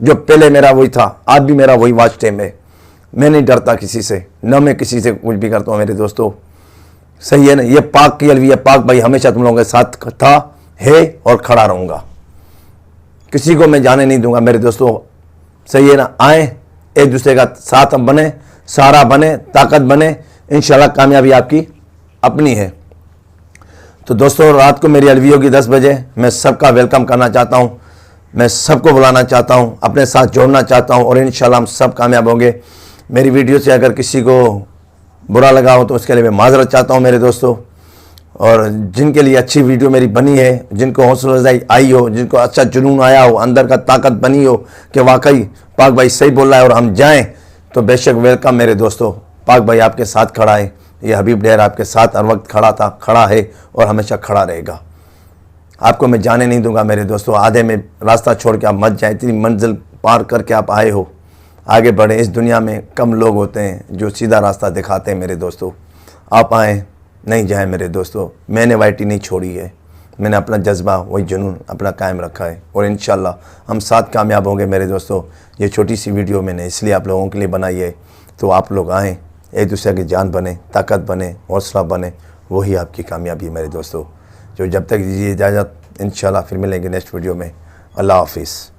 जो पहले मेरा वही था, आज भी मेरा वही वॉच टाइम है। मैं नहीं डरता किसी से, न मैं किसी से कुछ भी करता हूँ मेरे दोस्तों, सही है ना। ये पाक की अलविया, पाक भाई हमेशा तुम लोगों के साथ था, है और खड़ा रहूँगा। किसी को मैं जाने नहीं दूंगा मेरे दोस्तों, सही है ना। आए एक दूसरे का साथ बने, सहारा बने, ताकत बने, इंशाल्लाह कामयाबी आपकी अपनी है। तो दोस्तों रात को मेरी अलविया होगी 10 बजे। मैं सबका वेलकम करना चाहता हूँ, मैं सबको बुलाना चाहता हूँ, अपने साथ जोड़ना चाहता हूँ और इंशाल्लाह हम सब कामयाब होंगे। मेरी वीडियो से अगर किसी को बुरा लगा हो तो उसके लिए मैं माजरत चाहता हूँ मेरे दोस्तों। और जिनके लिए अच्छी वीडियो मेरी बनी है, जिनको हौसला अफजाई आई हो, जिनको अच्छा जुनून आया हो, अंदर का ताकत बनी हो कि वाकई पाक भाई सही बोल रहा है और हम जाएं, तो बेशक वेलकम मेरे दोस्तों। पाक भाई आपके साथ खड़ा है, ये हबीब डेर आपके साथ हर वक्त खड़ा था, खड़ा है और हमेशा खड़ा रहेगा। आपको मैं जाने नहीं दूंगा मेरे दोस्तों। आधे में रास्ता छोड़ के आप मत जाएं, इतनी मंजिल पार करके आप आए हो, आगे बढ़े। इस दुनिया में कम लोग होते हैं जो सीधा रास्ता दिखाते हैं मेरे दोस्तों। आप आएँ, नहीं जाएं मेरे दोस्तों। मैंने वाइटी नहीं छोड़ी है, मैंने अपना जज्बा, वही जुनून अपना कायम रखा है और इंशाल्लाह हम साथ कामयाब होंगे मेरे दोस्तों। ये छोटी सी वीडियो मैंने इसलिए आप लोगों के लिए बनाई है, तो आप लोग आएँ, एक दूसरे की जान बने, ताकत बने, हौसला बने, वही आपकी कामयाबी है मेरे दोस्तों। जो जब तक दीजिए इजाज़त, इंशाल्लाह फिर मिलेंगे नेक्स्ट वीडियो में। अल्लाह हाफिज़।